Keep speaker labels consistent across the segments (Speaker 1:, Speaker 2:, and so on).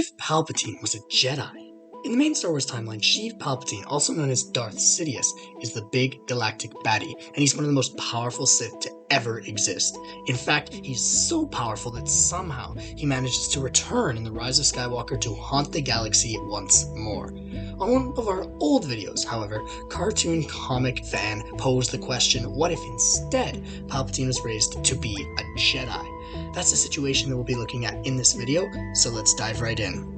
Speaker 1: if Palpatine was a Jedi? In the main Star Wars timeline, Sheev Palpatine, also known as Darth Sidious, is the big galactic baddie, and he's one of the most powerful Sith to ever exist. In fact, he's so powerful that somehow he manages to return in The Rise of Skywalker to haunt the galaxy once more. On one of our old videos, however, cartoon comic fan posed the question, what if instead Palpatine was raised to be a Jedi? That's the situation that we'll be looking at in this video, so let's dive right in.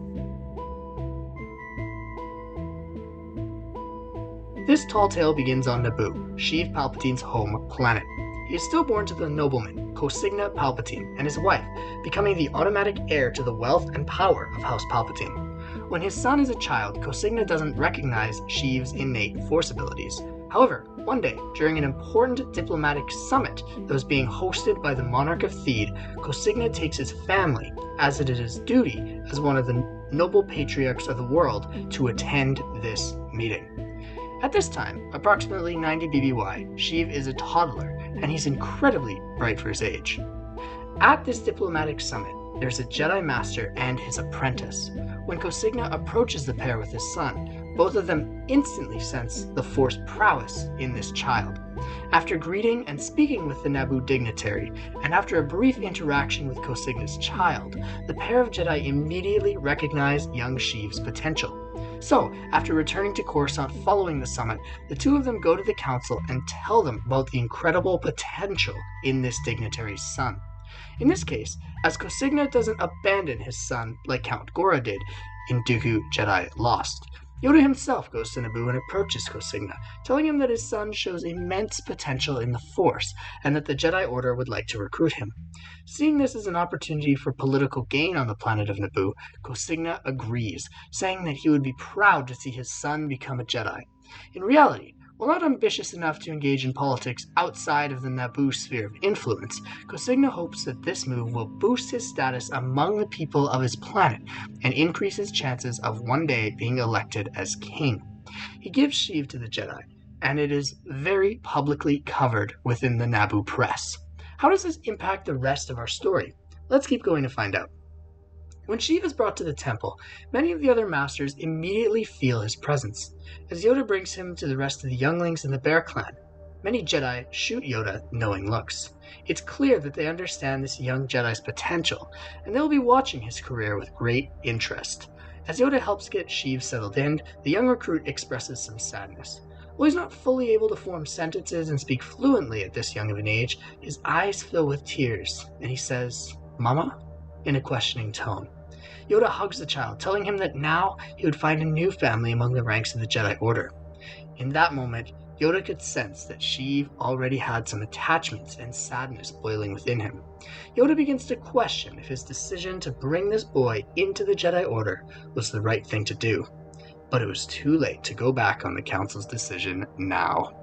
Speaker 1: This tall tale begins on Naboo, Sheev Palpatine's home planet. He is stillborn to the nobleman, Cosigna Palpatine, and his wife, becoming the automatic heir to the wealth and power of House Palpatine. When his son is a child, Cosigna doesn't recognize Sheev's innate Force abilities. However, one day, during an important diplomatic summit that was being hosted by the Monarch of Theed, Cosigna takes his family, as it is his duty as one of the noble patriarchs of the world, to attend this meeting. At this time, approximately 90 BBY, Sheev is a toddler, and he's incredibly bright for his age. At this diplomatic summit, there's a Jedi Master and his apprentice. When Cosigna approaches the pair with his son, both of them instantly sense the Force prowess in this child. After greeting and speaking with the Naboo dignitary, and after a brief interaction with Cosigna's child, the pair of Jedi immediately recognize young Sheev's potential. So, after returning to Coruscant following the summit, the two of them go to the council and tell them about the incredible potential in this dignitary's son. In this case, as Cosigna doesn't abandon his son like Count Gora did in Dooku Jedi Lost, Yoda himself goes to Naboo and approaches Cosigna, telling him that his son shows immense potential in the Force, and that the Jedi Order would like to recruit him. Seeing this as an opportunity for political gain on the planet of Naboo, Cosigna agrees, saying that he would be proud to see his son become a Jedi. In reality, while not ambitious enough to engage in politics outside of the Naboo sphere of influence, Cosigna hopes that this move will boost his status among the people of his planet and increase his chances of one day being elected as king. He gives Sheev to the Jedi, and it is very publicly covered within the Naboo press. How does this impact the rest of our story? Let's keep going to find out. When Sheev is brought to the temple, many of the other masters immediately feel his presence, as Yoda brings him to the rest of the younglings in the Bear Clan. Many Jedi shoot Yoda knowing looks. It's clear that they understand this young Jedi's potential, and they'll be watching his career with great interest. As Yoda helps get Sheev settled in, the young recruit expresses some sadness. While he's not fully able to form sentences and speak fluently at this young of an age, his eyes fill with tears, and he says, "Mama?" in a questioning tone. Yoda hugs the child, telling him that now he would find a new family among the ranks of the Jedi Order. In that moment, Yoda could sense that Sheev already had some attachments and sadness boiling within him. Yoda begins to question if his decision to bring this boy into the Jedi Order was the right thing to do. But it was too late to go back on the Council's decision now.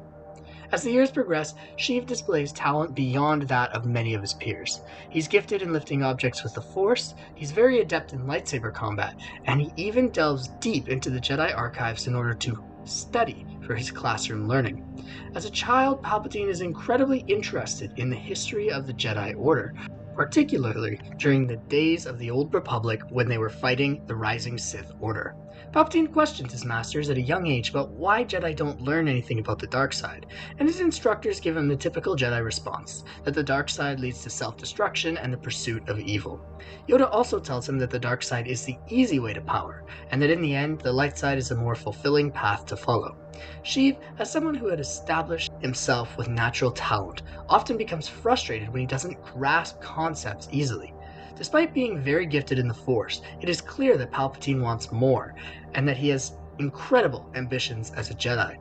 Speaker 1: As the years progress, Sheev displays talent beyond that of many of his peers. He's gifted in lifting objects with the Force, he's very adept in lightsaber combat, and he even delves deep into the Jedi archives in order to study for his classroom learning. As a child, Palpatine is incredibly interested in the history of the Jedi Order, particularly during the days of the Old Republic when they were fighting the rising Sith Order. Palpatine questions his masters at a young age about why Jedi don't learn anything about the dark side, and his instructors give him the typical Jedi response, that the dark side leads to self-destruction and the pursuit of evil. Yoda also tells him that the dark side is the easy way to power, and that in the end, the light side is a more fulfilling path to follow. Sheev, as someone who had established himself with natural talent, often becomes frustrated when he doesn't grasp concepts easily. Despite being very gifted in the Force, it is clear that Palpatine wants more, and that he has incredible ambitions as a Jedi.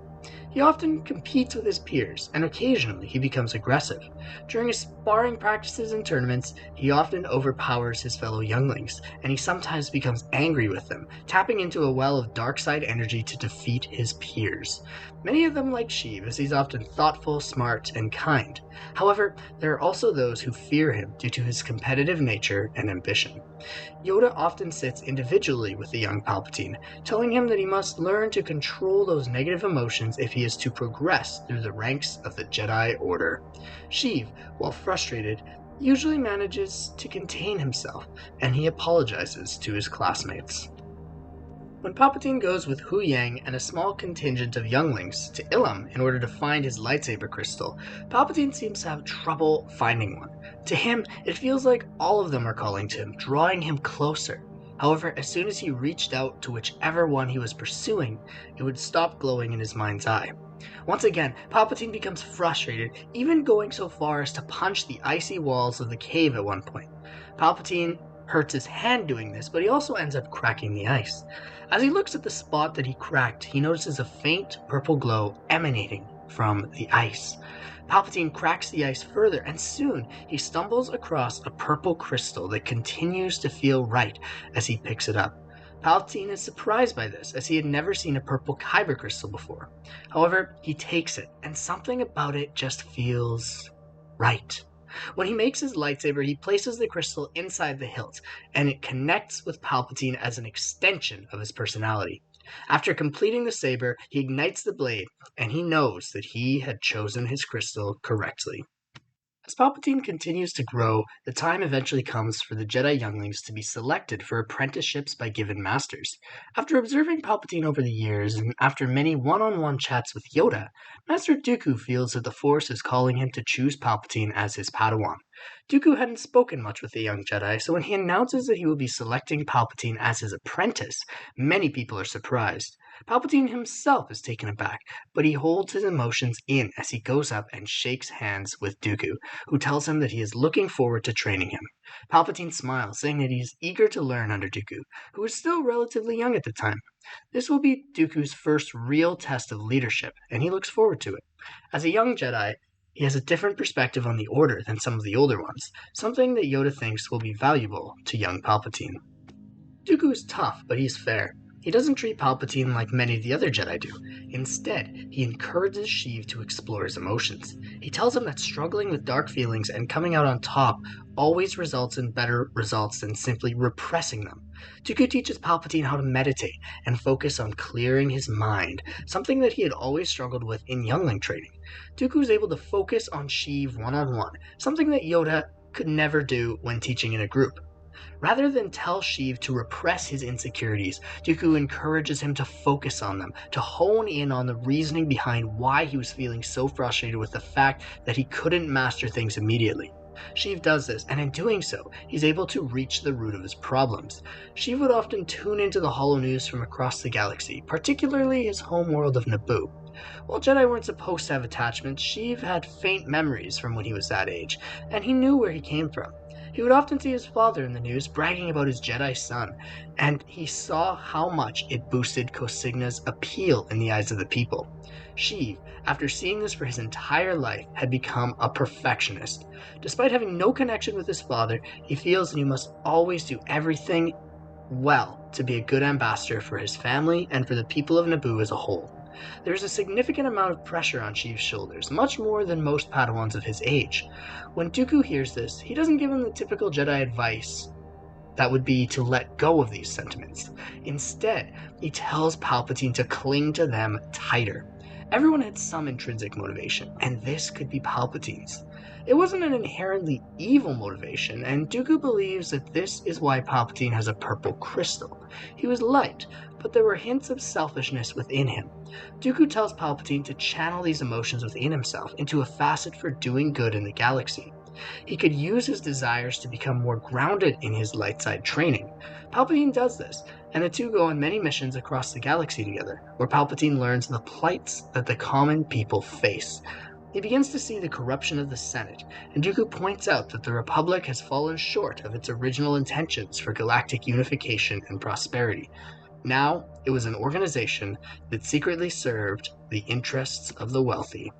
Speaker 1: He often competes with his peers, and occasionally he becomes aggressive. During his sparring practices and tournaments, he often overpowers his fellow younglings, and he sometimes becomes angry with them, tapping into a well of dark side energy to defeat his peers. Many of them like Sheev, as he's often thoughtful, smart, and kind. However, there are also those who fear him due to his competitive nature and ambition. Yoda often sits individually with the young Palpatine, telling him that he must learn to control those negative emotions if he is to progress through the ranks of the Jedi Order. Sheev, while frustrated, usually manages to contain himself, and he apologizes to his classmates. When Palpatine goes with Hu Yang and a small contingent of younglings to Ilum in order to find his lightsaber crystal, Palpatine seems to have trouble finding one. To him, it feels like all of them are calling to him, drawing him closer. However, as soon as he reached out to whichever one he was pursuing, it would stop glowing in his mind's eye. Once again, Palpatine becomes frustrated, even going so far as to punch the icy walls of the cave at one point. Palpatine hurts his hand doing this, but he also ends up cracking the ice. As he looks at the spot that he cracked, he notices a faint purple glow emanating from the ice. Palpatine cracks the ice further, and soon he stumbles across a purple crystal that continues to feel right as he picks it up. Palpatine is surprised by this, as he had never seen a purple kyber crystal before. However, he takes it, and something about it just feels right. When he makes his lightsaber, he places the crystal inside the hilt, and it connects with Palpatine as an extension of his personality. After completing the saber, he ignites the blade, and he knows that he had chosen his crystal correctly. As Palpatine continues to grow, the time eventually comes for the Jedi younglings to be selected for apprenticeships by given masters. After observing Palpatine over the years, and after many one-on-one chats with Yoda, Master Dooku feels that the Force is calling him to choose Palpatine as his Padawan. Dooku hadn't spoken much with the young Jedi, so when he announces that he will be selecting Palpatine as his apprentice, many people are surprised. Palpatine himself is taken aback, but he holds his emotions in as he goes up and shakes hands with Dooku, who tells him that he is looking forward to training him. Palpatine smiles, saying that he is eager to learn under Dooku, who is still relatively young at the time. This will be Dooku's first real test of leadership, and he looks forward to it. As a young Jedi, he has a different perspective on the Order than some of the older ones, something that Yoda thinks will be valuable to young Palpatine. Dooku is tough, but he's fair. He doesn't treat Palpatine like many of the other Jedi do. Instead, he encourages Sheev to explore his emotions. He tells him that struggling with dark feelings and coming out on top always results in better results than simply repressing them. Dooku teaches Palpatine how to meditate and focus on clearing his mind, something that he had always struggled with in youngling training. Dooku is able to focus on Sheev one-on-one, something that Yoda could never do when teaching in a group. Rather than tell Sheev to repress his insecurities, Dooku encourages him to focus on them, to hone in on the reasoning behind why he was feeling so frustrated with the fact that he couldn't master things immediately. Sheev does this, and in doing so, he's able to reach the root of his problems. Sheev would often tune into the holo news from across the galaxy, particularly his home world of Naboo. While Jedi weren't supposed to have attachments, Sheev had faint memories from when he was that age, and he knew where he came from. He would often see his father in the news bragging about his Jedi son, and he saw how much it boosted Cosigna's appeal in the eyes of the people. Sheev, after seeing this for his entire life, had become a perfectionist. Despite having no connection with his father, he feels that he must always do everything well to be a good ambassador for his family and for the people of Naboo as a whole. There is a significant amount of pressure on Sheev's shoulders, much more than most Padawans of his age. When Dooku hears this, he doesn't give him the typical Jedi advice that would be to let go of these sentiments. Instead, he tells Palpatine to cling to them tighter. Everyone had some intrinsic motivation, and this could be Palpatine's. It wasn't an inherently evil motivation, and Dooku believes that this is why Palpatine has a purple crystal. He was liked, but there were hints of selfishness within him. Dooku tells Palpatine to channel these emotions within himself into a facet for doing good in the galaxy. He could use his desires to become more grounded in his light side training. Palpatine does this, and the two go on many missions across the galaxy together, where Palpatine learns the plights that the common people face. He begins to see the corruption of the Senate, and Dooku points out that the Republic has fallen short of its original intentions for galactic unification and prosperity. Now, it was an organization that secretly served the interests of the wealthy.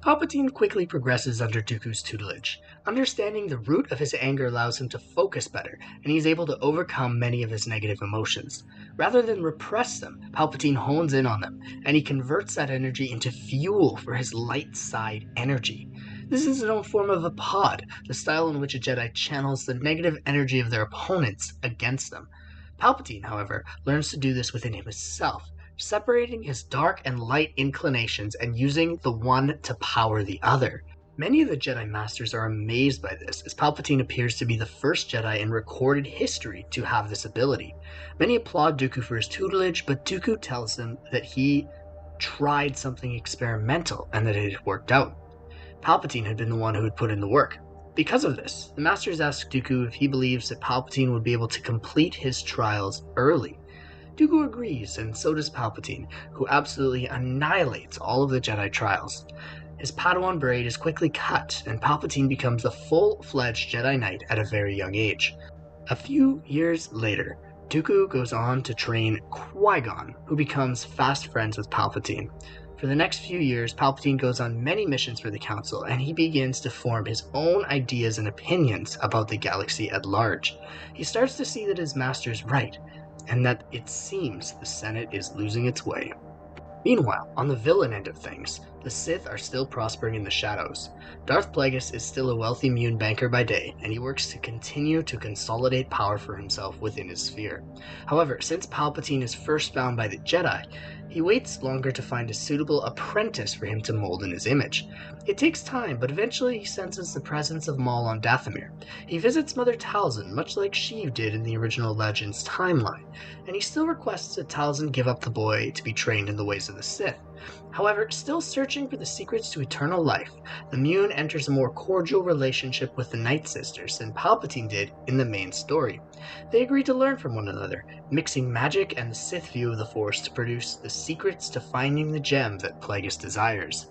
Speaker 1: Palpatine quickly progresses under Dooku's tutelage. Understanding the root of his anger allows him to focus better, and he's able to overcome many of his negative emotions. Rather than repress them, Palpatine hones in on them, and he converts that energy into fuel for his light side energy. This is his own form of a pod, the style in which a Jedi channels the negative energy of their opponents against them. Palpatine, however, learns to do this within himself, separating his dark and light inclinations and using the one to power the other. Many of the Jedi Masters are amazed by this, as Palpatine appears to be the first Jedi in recorded history to have this ability. Many applaud Dooku for his tutelage, but Dooku tells them that he tried something experimental and that it had worked out. Palpatine had been the one who had put in the work. Because of this, the Masters ask Dooku if he believes that Palpatine would be able to complete his trials early. Dooku agrees, and so does Palpatine, who absolutely annihilates all of the Jedi trials. His Padawan braid is quickly cut, and Palpatine becomes a full-fledged Jedi Knight at a very young age. A few years later, Dooku goes on to train Qui-Gon, who becomes fast friends with Palpatine. For the next few years, Palpatine goes on many missions for the Council, and he begins to form his own ideas and opinions about the galaxy at large. He starts to see that his master's right, and that it seems the Senate is losing its way. Meanwhile, on the villain end of things, the Sith are still prospering in the shadows. Darth Plagueis is still a wealthy Muun banker by day, and he works to continue to consolidate power for himself within his sphere. However, since Palpatine is first found by the Jedi, he waits longer to find a suitable apprentice for him to mold in his image. It takes time, but eventually he senses the presence of Maul on Dathomir. He visits Mother Talzin, much like Sheev did in the original Legends timeline, and he still requests that Talzin give up the boy to be trained in the ways of the Sith. However, still searching for the secrets to eternal life, the Muun enters a more cordial relationship with the Night Sisters than Palpatine did in the main story. They agree to learn from one another, mixing magic and the Sith view of the Force to produce the secrets to finding the gem that Plagueis desires.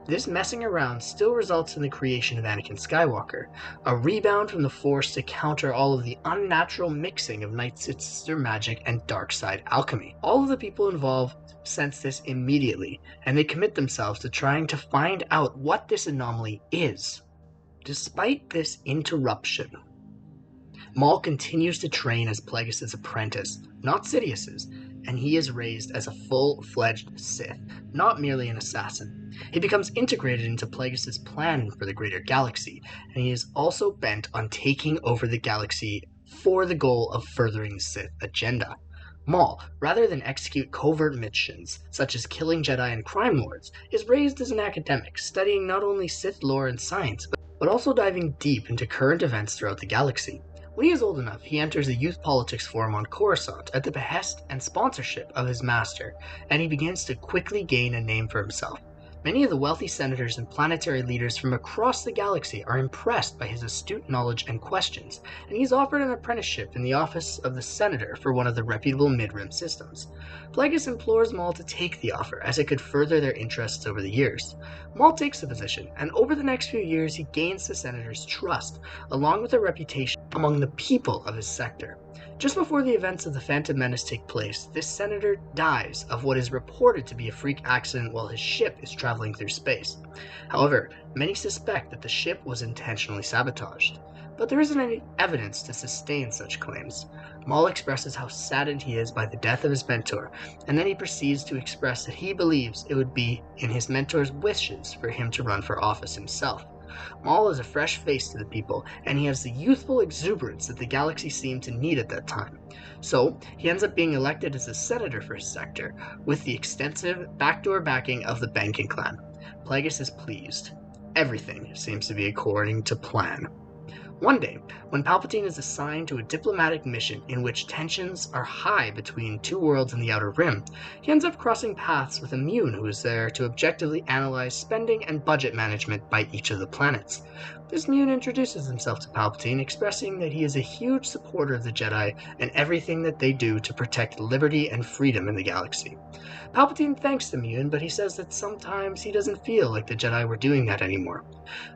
Speaker 1: This messing around still results in the creation of Anakin Skywalker, a rebound from the Force to counter all of the unnatural mixing of Night Sister magic and dark side alchemy. All of the people involved sense this immediately, and they commit themselves to trying to find out what this anomaly is. Despite this interruption, Maul continues to train as Plagueis' apprentice, not Sidious's, and he is raised as a full-fledged Sith, not merely an assassin. He becomes integrated into Plagueis' plan for the greater galaxy, and he is also bent on taking over the galaxy for the goal of furthering the Sith agenda. Maul, rather than execute covert missions, such as killing Jedi and crime lords, is raised as an academic, studying not only Sith lore and science, but also diving deep into current events throughout the galaxy. When he is old enough, he enters the youth politics forum on Coruscant at the behest and sponsorship of his master, and he begins to quickly gain a name for himself. Many of the wealthy senators and planetary leaders from across the galaxy are impressed by his astute knowledge and questions, and he is offered an apprenticeship in the office of the senator for one of the reputable mid-rim systems. Plagueis implores Maul to take the offer, as it could further their interests over the years. Maul takes the position, and over the next few years he gains the senator's trust, along with a reputation among the people of his sector. Just before the events of the Phantom Menace take place, this senator dies of what is reported to be a freak accident while his ship is traveling through space. However, many suspect that the ship was intentionally sabotaged, but there isn't any evidence to sustain such claims. Maul expresses how saddened he is by the death of his mentor, and then he proceeds to express that he believes it would be in his mentor's wishes for him to run for office himself. Maul is a fresh face to the people, and he has the youthful exuberance that the galaxy seemed to need at that time. So, he ends up being elected as a senator for his sector, with the extensive backdoor backing of the banking clan. Plagueis is pleased. Everything seems to be according to plan. One day, when Palpatine is assigned to a diplomatic mission in which tensions are high between two worlds in the Outer Rim, he ends up crossing paths with a Muun who is there to objectively analyze spending and budget management by each of the planets. This Muun introduces himself to Palpatine, expressing that he is a huge supporter of the Jedi and everything that they do to protect liberty and freedom in the galaxy. Palpatine thanks the Muun, but he says that sometimes he doesn't feel like the Jedi were doing that anymore.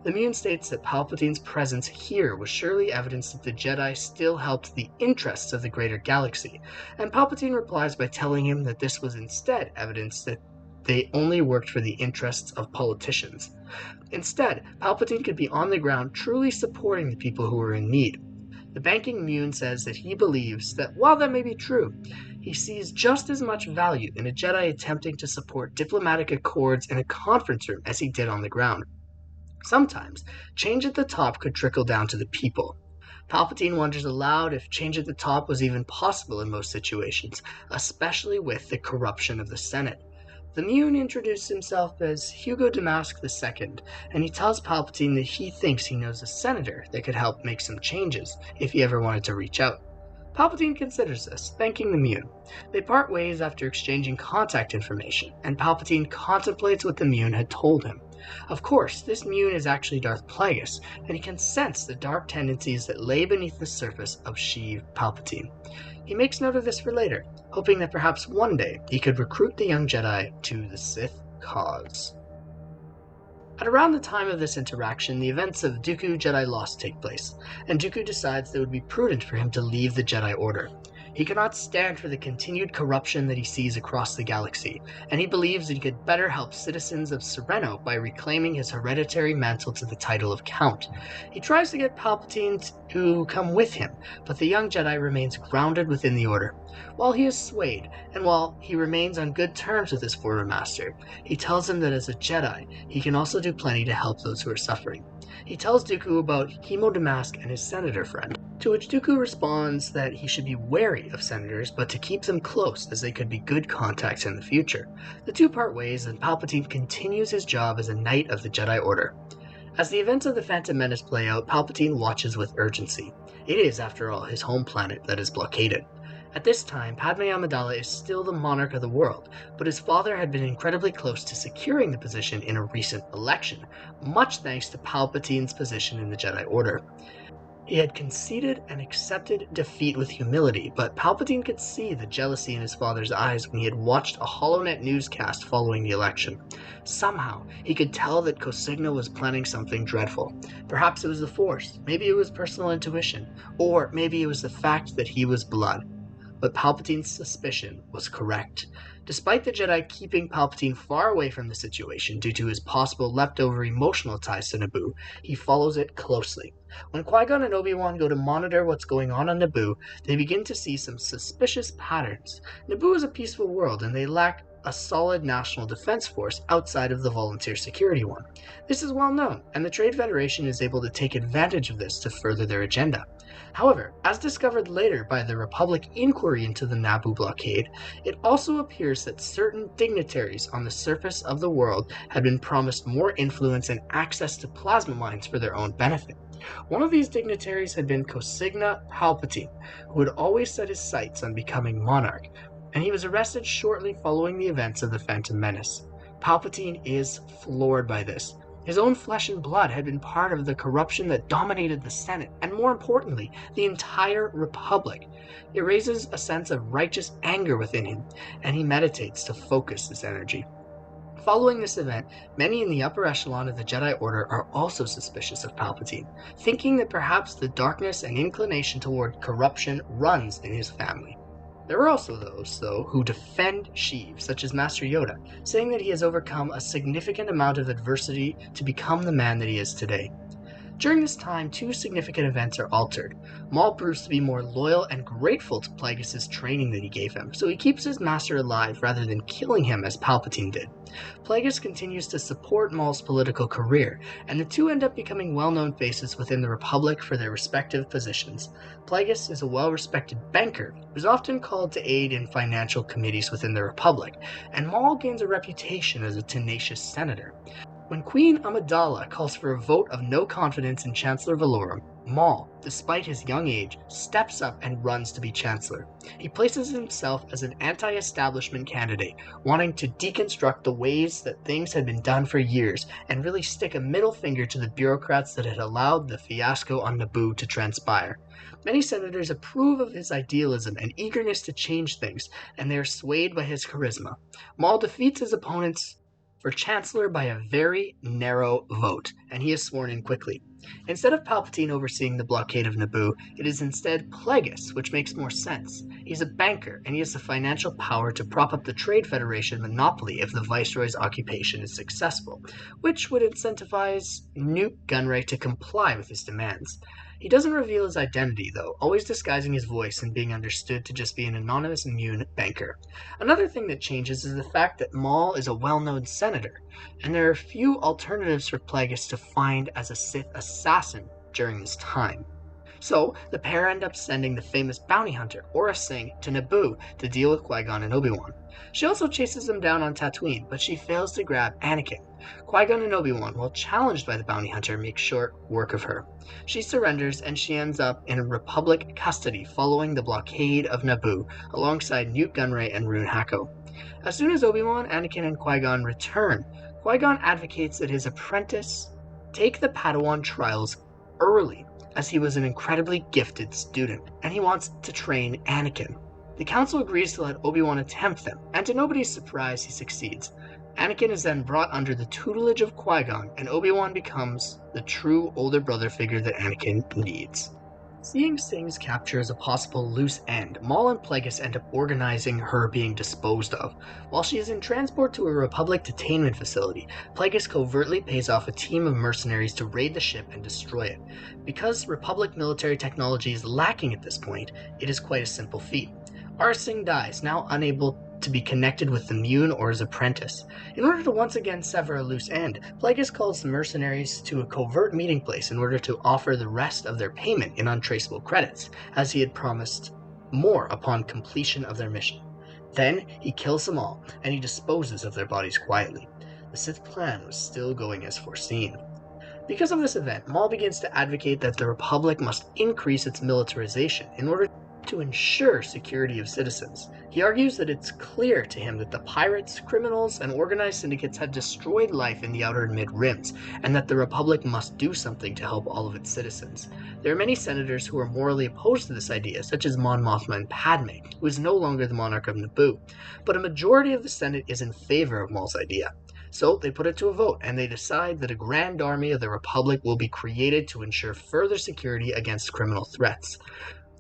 Speaker 1: The Muun states that Palpatine's presence here was surely evidence that the Jedi still helped the interests of the greater galaxy, and Palpatine replies by telling him that this was instead evidence that they only worked for the interests of politicians. Instead, Palpatine could be on the ground truly supporting the people who were in need. The banking Muun says that he believes that while that may be true, he sees just as much value in a Jedi attempting to support diplomatic accords in a conference room as he did on the ground. Sometimes, change at the top could trickle down to the people. Palpatine wonders aloud if change at the top was even possible in most situations, especially with the corruption of the Senate. The Mune introduces himself as Hugo Damask II, and he tells Palpatine that he thinks he knows a senator that could help make some changes if he ever wanted to reach out. Palpatine considers this, thanking the Mune. They part ways after exchanging contact information, and Palpatine contemplates what the Mune had told him. Of course, this Mune is actually Darth Plagueis, and he can sense the dark tendencies that lay beneath the surface of Sheev Palpatine. He makes note of this for later, hoping that perhaps one day he could recruit the young Jedi to the Sith cause. At around the time of this interaction, the events of Dooku Jedi Lost take place, and Dooku decides that it would be prudent for him to leave the Jedi Order. He cannot stand for the continued corruption that he sees across the galaxy, and he believes that he could better help citizens of Sereno by reclaiming his hereditary mantle to the title of Count. He tries to get Palpatine to come with him, but the young Jedi remains grounded within the Order. While he is swayed, and while he remains on good terms with his former master, he tells him that as a Jedi, he can also do plenty to help those who are suffering. He tells Dooku about Hemo Damask and his senator friend, to which Dooku responds that he should be wary of senators, but to keep them close as they could be good contacts in the future. The two part ways, and Palpatine continues his job as a Knight of the Jedi Order. As the events of the Phantom Menace play out, Palpatine watches with urgency. It is, after all, his home planet that is blockaded. At this time, Padme Amidala is still the monarch of the world, but his father had been incredibly close to securing the position in a recent election, much thanks to Palpatine's position in the Jedi Order. He had conceded and accepted defeat with humility, but Palpatine could see the jealousy in his father's eyes when he had watched a HoloNet newscast following the election. Somehow, he could tell that Cosigna was planning something dreadful. Perhaps it was the Force, maybe it was personal intuition, or maybe it was the fact that he was blood. But Palpatine's suspicion was correct. Despite the Jedi keeping Palpatine far away from the situation due to his possible leftover emotional ties to Naboo, he follows it closely. When Qui-Gon and Obi-Wan go to monitor what's going on Naboo, they begin to see some suspicious patterns. Naboo is a peaceful world, and they lack a solid national defense force outside of the volunteer security one. This is well known, and the Trade Federation is able to take advantage of this to further their agenda. However, as discovered later by the Republic inquiry into the Naboo blockade, it also appears that certain dignitaries on the surface of the world had been promised more influence and access to plasma mines for their own benefit. One of these dignitaries had been Cosigna Palpatine, who had always set his sights on becoming monarch, and he was arrested shortly following the events of the Phantom Menace. Palpatine is floored by this. His own flesh and blood had been part of the corruption that dominated the Senate, and more importantly, the entire Republic. It raises a sense of righteous anger within him, and he meditates to focus this energy. Following this event, many in the upper echelon of the Jedi Order are also suspicious of Palpatine, thinking that perhaps the darkness and inclination toward corruption runs in his family. There are also those, though, who defend Sheev, such as Master Yoda, saying that he has overcome a significant amount of adversity to become the man that he is today. During this time, two significant events are altered. Maul proves to be more loyal and grateful to Plagueis' training that he gave him, so he keeps his master alive rather than killing him as Palpatine did. Plagueis continues to support Maul's political career, and the two end up becoming well-known faces within the Republic for their respective positions. Plagueis is a well-respected banker who is often called to aid in financial committees within the Republic, and Maul gains a reputation as a tenacious senator. When Queen Amidala calls for a vote of no confidence in Chancellor Valorum, Maul, despite his young age, steps up and runs to be Chancellor. He places himself as an anti-establishment candidate, wanting to deconstruct the ways that things had been done for years and really stick a middle finger to the bureaucrats that had allowed the fiasco on Naboo to transpire. Many senators approve of his idealism and eagerness to change things, and they are swayed by his charisma. Maul defeats his opponents for Chancellor by a very narrow vote, and he is sworn in quickly. Instead of Palpatine overseeing the blockade of Naboo, it is instead Plagueis, which makes more sense. He's a banker, and he has the financial power to prop up the Trade Federation monopoly if the Viceroy's occupation is successful, which would incentivize Newt Gunray to comply with his demands. He doesn't reveal his identity, though, always disguising his voice and being understood to just be an anonymous immune banker. Another thing that changes is the fact that Maul is a well-known senator, and there are few alternatives for Plagueis to find as a Sith assassin during this time. So, the pair end up sending the famous bounty hunter, Aurra Sing, to Naboo to deal with Qui-Gon and Obi-Wan. She also chases them down on Tatooine, but she fails to grab Anakin. Qui-Gon and Obi-Wan, while challenged by the bounty hunter, make short work of her. She surrenders, and she ends up in Republic custody following the blockade of Naboo, alongside Newt Gunray and Rune Hako. As soon as Obi-Wan, Anakin, and Qui-Gon return, Qui-Gon advocates that his apprentice take the Padawan trials early, as he was an incredibly gifted student, and he wants to train Anakin. The council agrees to let Obi-Wan attempt them, and to nobody's surprise, he succeeds. Anakin is then brought under the tutelage of Qui-Gon, and Obi-Wan becomes the true older brother figure that Anakin needs. Seeing Sing's capture as a possible loose end, Maul and Plagueis end up organizing her being disposed of. While she is in transport to a Republic detainment facility, Plagueis covertly pays off a team of mercenaries to raid the ship and destroy it. Because Republic military technology is lacking at this point, it is quite a simple feat. Aurra Sing dies, now unable to be connected with the Mune or his apprentice. In order to once again sever a loose end, Plagueis calls the mercenaries to a covert meeting place in order to offer the rest of their payment in untraceable credits, as he had promised more upon completion of their mission. Then, he kills them all, and he disposes of their bodies quietly. The Sith plan was still going as foreseen. Because of this event, Maul begins to advocate that the Republic must increase its militarization in order to ensure security of citizens. He argues that it's clear to him that the pirates, criminals, and organized syndicates have destroyed life in the Outer and Mid-Rims, and that the Republic must do something to help all of its citizens. There are many senators who are morally opposed to this idea, such as Mon Mothma and Padme, who is no longer the monarch of Naboo, but a majority of the Senate is in favor of Maul's idea. So they put it to a vote, and they decide that a grand army of the Republic will be created to ensure further security against criminal threats.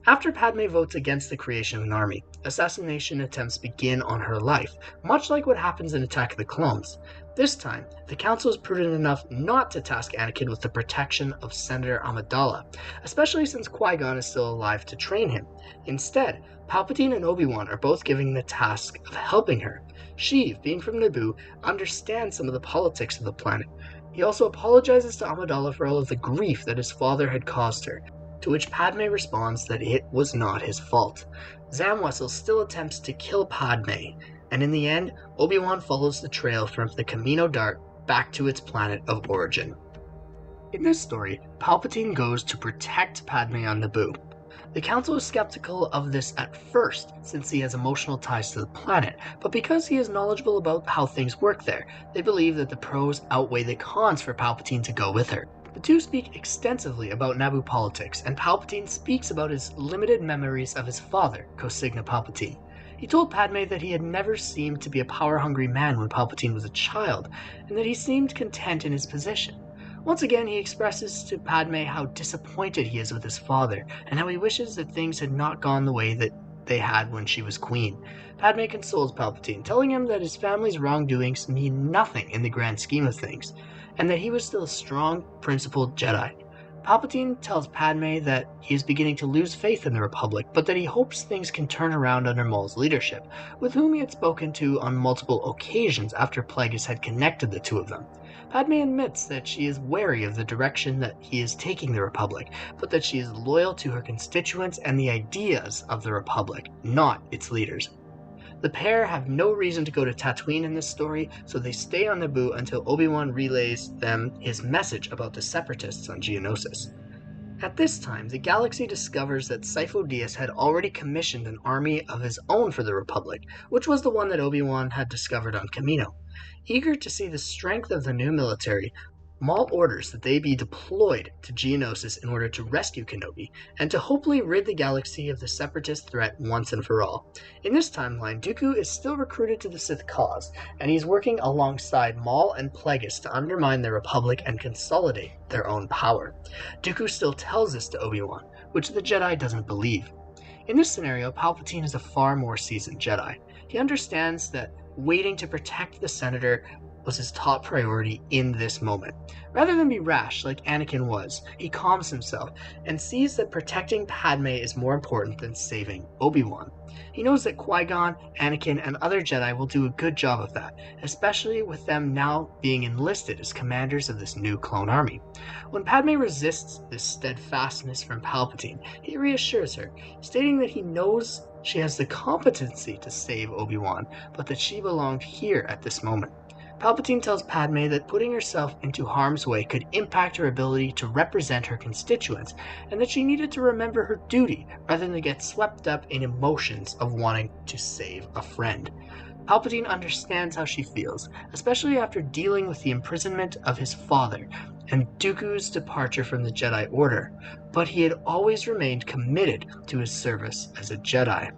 Speaker 1: After Padme votes against the creation of an army, assassination attempts begin on her life, much like what happens in Attack of the Clones. This time, the Council is prudent enough not to task Anakin with the protection of Senator Amidala, especially since Qui-Gon is still alive to train him. Instead, Palpatine and Obi-Wan are both given the task of helping her. Sheev, being from Naboo, understands some of the politics of the planet. He also apologizes to Amidala for all of the grief that his father had caused her, to which Padme responds that it was not his fault. Zam Wesell still attempts to kill Padme, and in the end, Obi-Wan follows the trail from the Camino Dart back to its planet of origin. In this story, Palpatine goes to protect Padme on Naboo. The Council is skeptical of this at first, since he has emotional ties to the planet, but because he is knowledgeable about how things work there, they believe that the pros outweigh the cons for Palpatine to go with her. The two speak extensively about Naboo politics, and Palpatine speaks about his limited memories of his father, Cosigna Palpatine. He told Padme that he had never seemed to be a power-hungry man when Palpatine was a child, and that he seemed content in his position. Once again, he expresses to Padme how disappointed he is with his father, and how he wishes that things had not gone the way that they had when she was queen. Padme consoles Palpatine, telling him that his family's wrongdoings mean nothing in the grand scheme of things, and that he was still a strong, principled Jedi. Palpatine tells Padme that he is beginning to lose faith in the Republic, but that he hopes things can turn around under Maul's leadership, with whom he had spoken to on multiple occasions after Plagueis had connected the two of them. Padme admits that she is wary of the direction that he is taking the Republic, but that she is loyal to her constituents and the ideas of the Republic, not its leaders. The pair have no reason to go to Tatooine in this story, so they stay on Naboo until Obi-Wan relays them his message about the Separatists on Geonosis. At this time, the galaxy discovers that Sifo Dyas had already commissioned an army of his own for the Republic, which was the one that Obi-Wan had discovered on Kamino. Eager to see the strength of the new military, Maul orders that they be deployed to Geonosis in order to rescue Kenobi, and to hopefully rid the galaxy of the Separatist threat once and for all. In this timeline, Dooku is still recruited to the Sith cause, and he's working alongside Maul and Plagueis to undermine the Republic and consolidate their own power. Dooku still tells this to Obi-Wan, which the Jedi doesn't believe. In this scenario, Palpatine is a far more seasoned Jedi. He understands that waiting to protect the Senator was his top priority in this moment. Rather than be rash like Anakin was, he calms himself and sees that protecting Padme is more important than saving Obi-Wan. He knows that Qui-Gon, Anakin, and other Jedi will do a good job of that, especially with them now being enlisted as commanders of this new clone army. When Padme resists this steadfastness from Palpatine, he reassures her, stating that he knows she has the competency to save Obi-Wan, but that she belonged here at this moment. Palpatine tells Padme that putting herself into harm's way could impact her ability to represent her constituents, and that she needed to remember her duty rather than get swept up in emotions of wanting to save a friend. Palpatine understands how she feels, especially after dealing with the imprisonment of his father and Dooku's departure from the Jedi Order, but he had always remained committed to his service as a Jedi.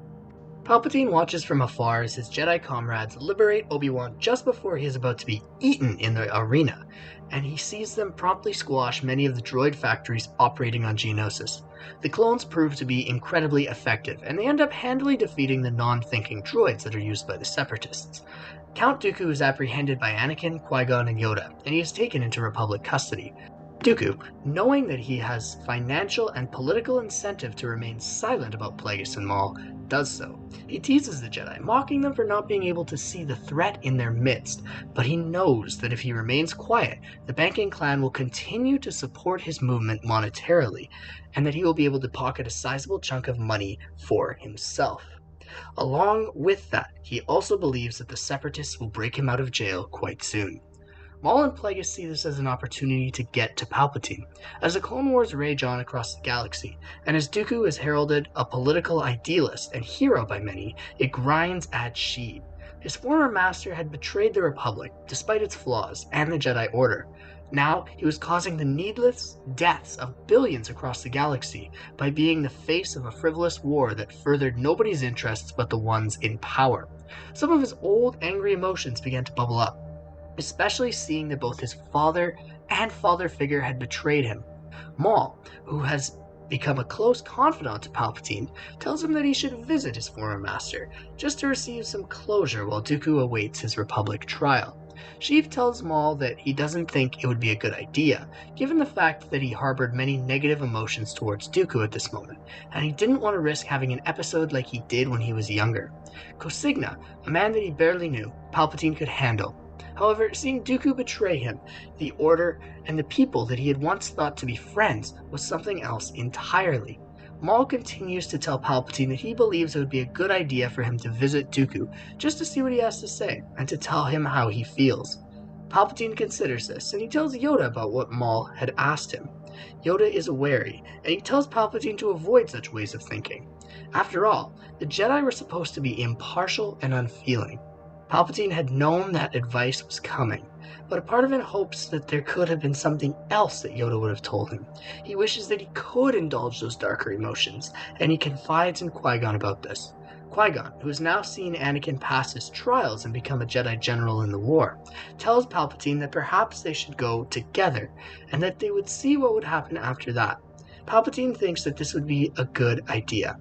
Speaker 1: Palpatine watches from afar as his Jedi comrades liberate Obi-Wan just before he is about to be eaten in the arena, and he sees them promptly squash many of the droid factories operating on Geonosis. The clones prove to be incredibly effective, and they end up handily defeating the non-thinking droids that are used by the Separatists. Count Dooku is apprehended by Anakin, Qui-Gon, and Yoda, and he is taken into Republic custody. Dooku, knowing that he has financial and political incentive to remain silent about Plagueis and Maul, does so. He teases the Jedi, mocking them for not being able to see the threat in their midst, but he knows that if he remains quiet, the banking clan will continue to support his movement monetarily, and that he will be able to pocket a sizable chunk of money for himself. Along with that, he also believes that the Separatists will break him out of jail quite soon. Maul and Plagueis see this as an opportunity to get to Palpatine. As the Clone Wars rage on across the galaxy, and as Dooku is heralded a political idealist and hero by many, it grinds at Sheev. His former master had betrayed the Republic, despite its flaws, and the Jedi Order. Now, he was causing the needless deaths of billions across the galaxy by being the face of a frivolous war that furthered nobody's interests but the ones in power. Some of his old, angry emotions began to bubble up, especially seeing that both his father and father figure had betrayed him. Maul, who has become a close confidant to Palpatine, tells him that he should visit his former master, just to receive some closure while Dooku awaits his Republic trial. Sheev tells Maul that he doesn't think it would be a good idea, given the fact that he harbored many negative emotions towards Dooku at this moment, and he didn't want to risk having an episode like he did when he was younger. Cosigna, a man that he barely knew, Palpatine could handle. However, seeing Dooku betray him, the Order, and the people that he had once thought to be friends was something else entirely. Maul continues to tell Palpatine that he believes it would be a good idea for him to visit Dooku just to see what he has to say and to tell him how he feels. Palpatine considers this, and he tells Yoda about what Maul had asked him. Yoda is wary, and he tells Palpatine to avoid such ways of thinking. After all, the Jedi were supposed to be impartial and unfeeling. Palpatine had known that advice was coming, but a part of him hopes that there could have been something else that Yoda would have told him. He wishes that he could indulge those darker emotions, and he confides in Qui-Gon about this. Qui-Gon, who has now seen Anakin pass his trials and become a Jedi general in the war, tells Palpatine that perhaps they should go together, and that they would see what would happen after that. Palpatine thinks that this would be a good idea.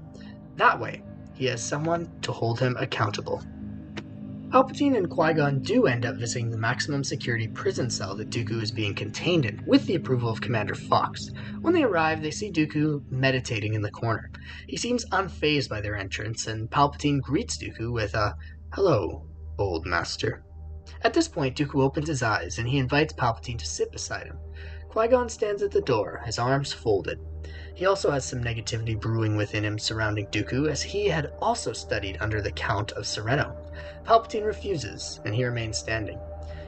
Speaker 1: That way, he has someone to hold him accountable. Palpatine and Qui-Gon do end up visiting the maximum security prison cell that Dooku is being contained in, with the approval of Commander Fox. When they arrive, they see Dooku meditating in the corner. He seems unfazed by their entrance, and Palpatine greets Dooku with a, "Hello, old master." At this point, Dooku opens his eyes, and he invites Palpatine to sit beside him. Qui-Gon stands at the door, his arms folded. He also has some negativity brewing within him surrounding Dooku, as he had also studied under the Count of Sereno. Palpatine refuses, and he remains standing.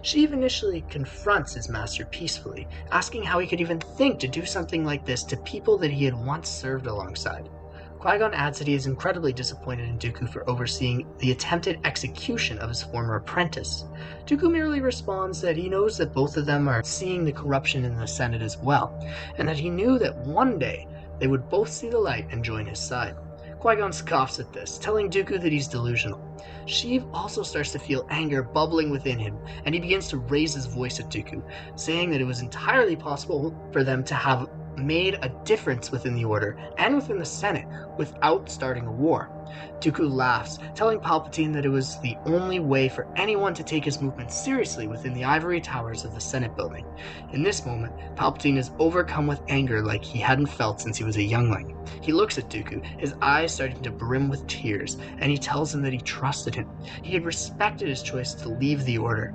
Speaker 1: Sheev initially confronts his master peacefully, asking how he could even think to do something like this to people that he had once served alongside. Qui-Gon adds that he is incredibly disappointed in Dooku for overseeing the attempted execution of his former apprentice. Dooku merely responds that he knows that both of them are seeing the corruption in the Senate as well, and that he knew that one day they would both see the light and join his side. Qui-Gon scoffs at this, telling Dooku that he's delusional. Sheev also starts to feel anger bubbling within him, and he begins to raise his voice at Dooku, saying that it was entirely possible for them to have made a difference within the Order and within the Senate without starting a war. Dooku laughs, telling Palpatine that it was the only way for anyone to take his movements seriously within the ivory towers of the Senate building. In this moment, Palpatine is overcome with anger like he hadn't felt since he was a youngling. He looks at Dooku, his eyes starting to brim with tears, and he tells him that he trusted him. He had respected his choice to leave the Order,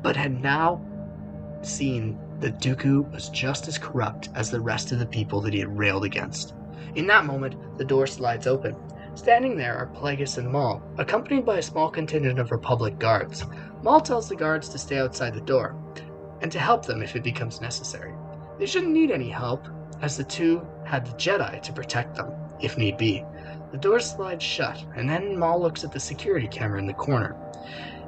Speaker 1: but had now seen that Dooku was just as corrupt as the rest of the people that he had railed against. In that moment, the door slides open. Standing there are Plagueis and Maul, accompanied by a small contingent of Republic guards. Maul tells the guards to stay outside the door, and to help them if it becomes necessary. They shouldn't need any help, as the two had the Jedi to protect them, if need be. The door slides shut, and then Maul looks at the security camera in the corner.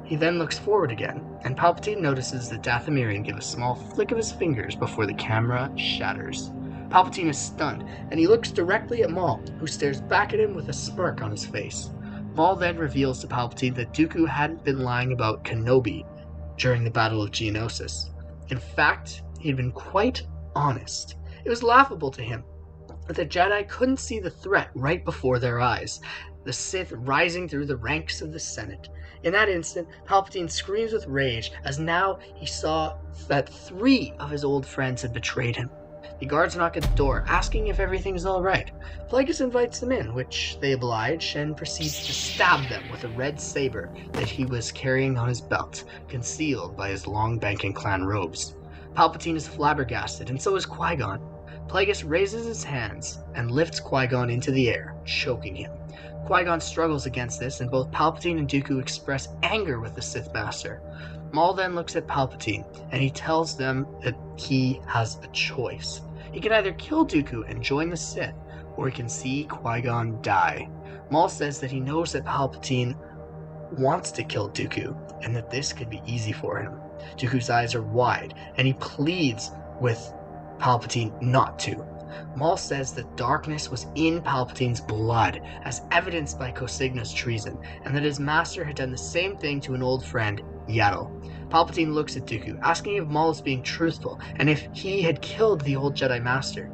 Speaker 1: He then looks forward again, and Palpatine notices that Dathomirian give a small flick of his fingers before the camera shatters. Palpatine is stunned, and he looks directly at Maul, who stares back at him with a smirk on his face. Maul then reveals to Palpatine that Dooku hadn't been lying about Kenobi during the Battle of Geonosis. In fact, he had been quite honest. It was laughable to him that the Jedi couldn't see the threat right before their eyes, the Sith rising through the ranks of the Senate. In that instant, Palpatine screams with rage, as now he saw that 3 of his old friends had betrayed him. The guards knock at the door, asking if everything's all right. Plagueis invites them in, which they oblige, and proceeds to stab them with a red saber that he was carrying on his belt, concealed by his long banking clan robes. Palpatine is flabbergasted, and so is Qui-Gon. Plagueis raises his hands and lifts Qui-Gon into the air, choking him. Qui-Gon struggles against this, and both Palpatine and Dooku express anger with the Sith Master. Maul then looks at Palpatine, and he tells them that he has a choice. He can either kill Dooku and join the Sith, or he can see Qui-Gon die. Maul says that he knows that Palpatine wants to kill Dooku, and that this could be easy for him. Dooku's eyes are wide, and he pleads with Palpatine not to. Maul says that darkness was in Palpatine's blood, as evidenced by Cosigna's treason, and that his master had done the same thing to an old friend, Yaddle. Palpatine looks at Dooku, asking if Maul is being truthful, and if he had killed the old Jedi Master.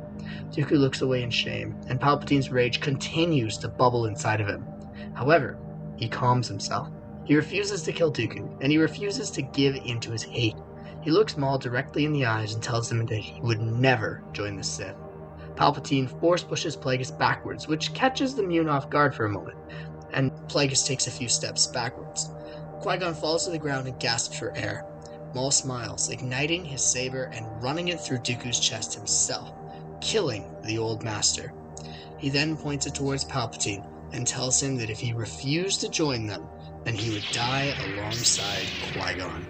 Speaker 1: Dooku looks away in shame, and Palpatine's rage continues to bubble inside of him. However, he calms himself. He refuses to kill Dooku, and he refuses to give in to his hate. He looks Maul directly in the eyes and tells him that he would never join the Sith. Palpatine force pushes Plagueis backwards, which catches the Muun off guard for a moment, and Plagueis takes a few steps backwards. Qui-Gon falls to the ground and gasps for air. Maul smiles, igniting his saber and running it through Dooku's chest himself, killing the old master. He then points it towards Palpatine and tells him that if he refused to join them, then he would die alongside Qui-Gon.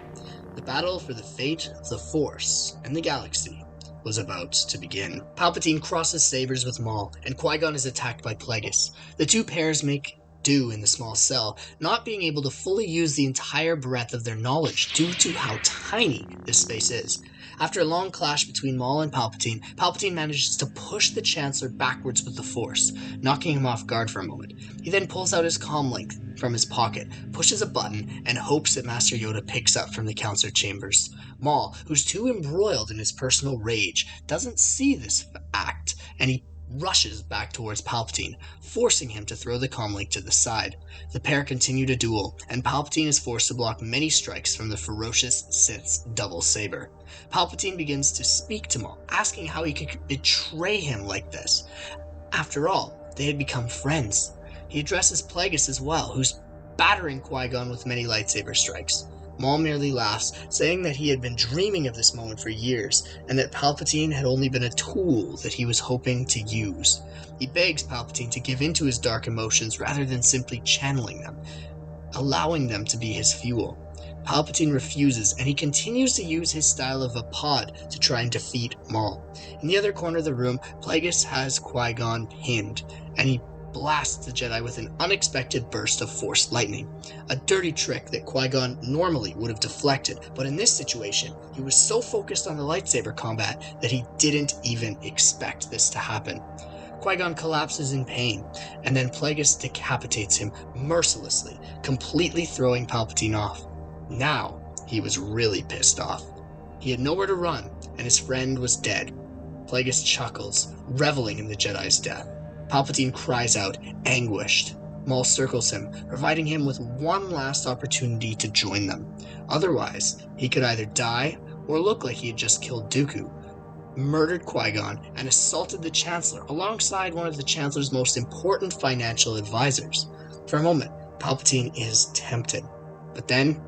Speaker 1: The battle for the fate of the Force and the galaxy was about to begin. Palpatine crosses sabers with Maul, and Qui-Gon is attacked by Plagueis. The two pairs make do in the small cell, not being able to fully use the entire breadth of their knowledge due to how tiny this space is. After a long clash between Maul and Palpatine, Palpatine manages to push the Chancellor backwards with the Force, knocking him off guard for a moment. He then pulls out his comlink from his pocket, pushes a button, and hopes that Master Yoda picks up from the Council chambers. Maul, who's too embroiled in his personal rage, doesn't see this act, and he rushes back towards Palpatine, forcing him to throw the comlink to the side. The pair continue to duel, and Palpatine is forced to block many strikes from the ferocious Sith's double saber. Palpatine begins to speak to Maul, asking how he could betray him like this. After all, they had become friends. He addresses Plagueis as well, who's battering Qui-Gon with many lightsaber strikes. Maul merely laughs, saying that he had been dreaming of this moment for years, and that Palpatine had only been a tool that he was hoping to use. He begs Palpatine to give in to his dark emotions rather than simply channeling them, allowing them to be his fuel. Palpatine refuses, and he continues to use his style of a pod to try and defeat Maul. In the other corner of the room, Plagueis has Qui-Gon pinned, and he blasts the Jedi with an unexpected burst of Force lightning, a dirty trick that Qui-Gon normally would have deflected, but in this situation, he was so focused on the lightsaber combat that he didn't even expect this to happen. Qui-Gon collapses in pain, and then Plagueis decapitates him mercilessly, completely throwing Palpatine off. Now, he was really pissed off. He had nowhere to run, and his friend was dead. Plagueis chuckles, reveling in the Jedi's death. Palpatine cries out, anguished. Maul circles him, providing him with one last opportunity to join them. Otherwise, he could either die or look like he had just killed Dooku, murdered Qui-Gon, and assaulted the Chancellor alongside one of the Chancellor's most important financial advisors. For a moment, Palpatine is tempted. But then,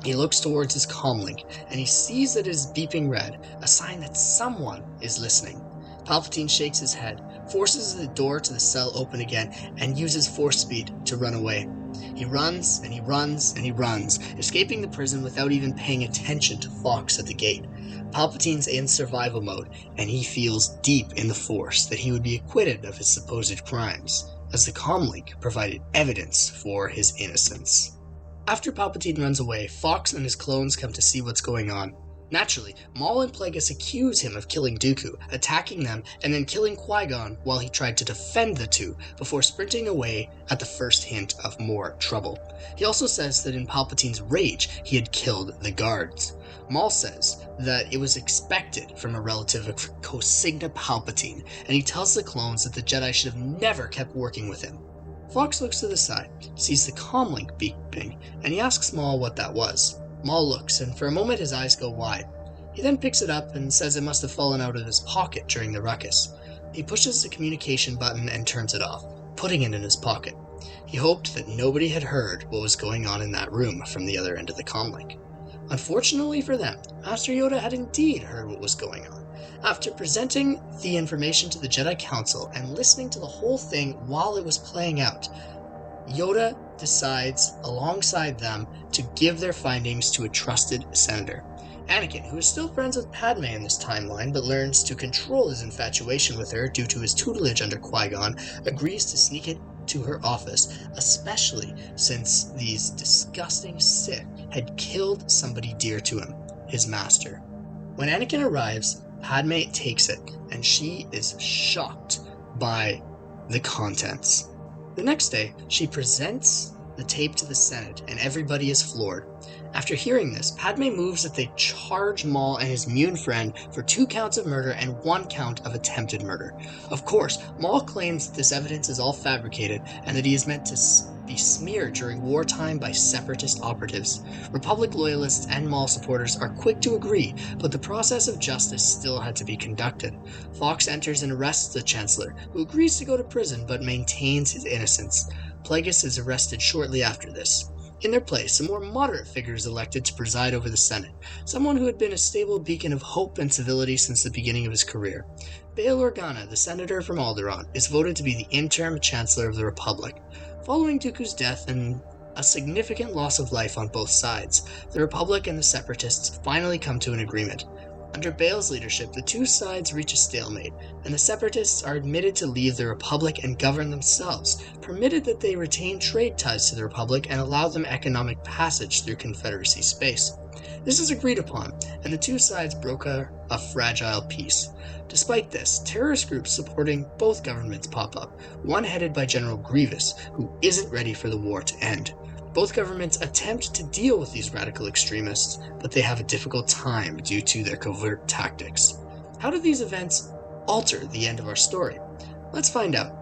Speaker 1: he looks towards his comlink, and he sees that it is beeping red, a sign that someone is listening. Palpatine shakes his head, forces the door to the cell open again, and uses force speed to run away. He runs, and he runs, and he runs, escaping the prison without even paying attention to Fox at the gate. Palpatine's in survival mode, and he feels deep in the Force that he would be acquitted of his supposed crimes, as the comlink provided evidence for his innocence. After Palpatine runs away, Fox and his clones come to see what's going on. Naturally, Maul and Plagueis accuse him of killing Dooku, attacking them, and then killing Qui-Gon while he tried to defend the two, before sprinting away at the first hint of more trouble. He also says that in Palpatine's rage, he had killed the guards. Maul says that it was expected from a relative of Cosigna Palpatine, and he tells the clones that the Jedi should have never kept working with him. Fox looks to the side, sees the comlink beeping, and he asks Maul what that was. Maul looks, and for a moment his eyes go wide. He then picks it up and says it must have fallen out of his pocket during the ruckus. He pushes the communication button and turns it off, putting it in his pocket. He hoped that nobody had heard what was going on in that room from the other end of the comlink. Unfortunately for them, Master Yoda had indeed heard what was going on. After presenting the information to the Jedi Council and listening to the whole thing while it was playing out, Yoda decides, alongside them, to give their findings to a trusted senator. Anakin, who is still friends with Padme in this timeline but learns to control his infatuation with her due to his tutelage under Qui-Gon, agrees to sneak it to her office, especially since these disgusting Sith had killed somebody dear to him, his master. When Anakin arrives, Padme takes it, and she is shocked by the contents. The next day, she presents the tape to the Senate, and everybody is floored. After hearing this, Padme moves that they charge Maul and his Mune friend for 2 counts of murder and 1 count of attempted murder. Of course, Maul claims that this evidence is all fabricated and that he is meant to be smeared during wartime by separatist operatives. Republic loyalists and Maul supporters are quick to agree, but the process of justice still had to be conducted. Fox enters and arrests the Chancellor, who agrees to go to prison but maintains his innocence. Plagueis is arrested shortly after this. In their place, a more moderate figure is elected to preside over the Senate, someone who had been a stable beacon of hope and civility since the beginning of his career. Bail Organa, the senator from Alderaan, is voted to be the interim Chancellor of the Republic. Following Dooku's death and a significant loss of life on both sides, the Republic and the Separatists finally come to an agreement. Under Bail's leadership, the two sides reach a stalemate, and the Separatists are admitted to leave the Republic and govern themselves, permitted that they retain trade ties to the Republic and allow them economic passage through Confederacy space. This is agreed upon, and the two sides broker a fragile peace. Despite this, terrorist groups supporting both governments pop up, one headed by General Grievous, who isn't ready for the war to end. Both governments attempt to deal with these radical extremists, but they have a difficult time due to their covert tactics. How do these events alter the end of our story? Let's find out.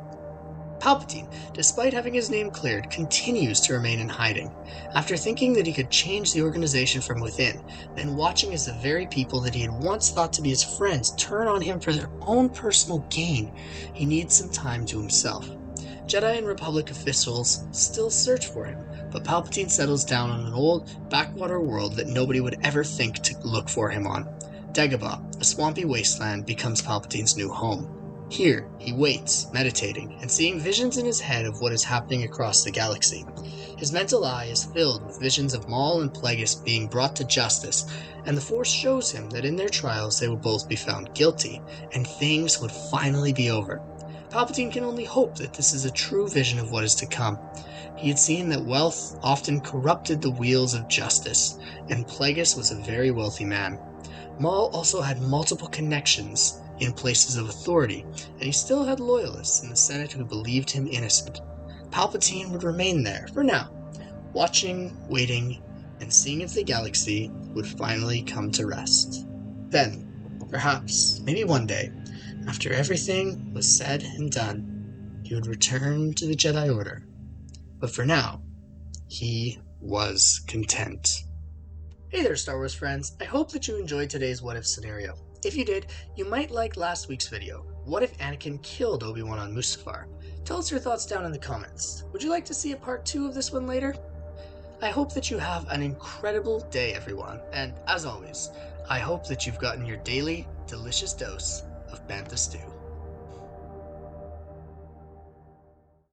Speaker 1: Palpatine, despite having his name cleared, continues to remain in hiding. After thinking that he could change the organization from within, then watching as the very people that he had once thought to be his friends turn on him for their own personal gain, he needs some time to himself. Jedi and Republic officials still search for him, but Palpatine settles down on an old, backwater world that nobody would ever think to look for him on. Dagobah, a swampy wasteland, becomes Palpatine's new home. Here, he waits, meditating, and seeing visions in his head of what is happening across the galaxy. His mental eye is filled with visions of Maul and Plagueis being brought to justice, and the Force shows him that in their trials they will both be found guilty, and things would finally be over. Palpatine can only hope that this is a true vision of what is to come. He had seen that wealth often corrupted the wheels of justice, and Plagueis was a very wealthy man. Maul also had multiple connections in places of authority, and he still had loyalists in the Senate who believed him innocent. Palpatine would remain there, for now, watching, waiting, and seeing if the galaxy would finally come to rest. Then, perhaps, maybe one day, After everything was said and done, he would return to the Jedi Order. But for now, he was content. Hey there, Star Wars friends. I hope that you enjoyed today's what if scenario. If you did, you might like last week's video. What if Anakin killed Obi-Wan on Mustafar? Tell us your thoughts down in the comments. Would you like to see a part 2 of this one later? I hope that you have an incredible day, everyone. And as always, I hope that you've gotten your daily delicious dose of Bantha Stew.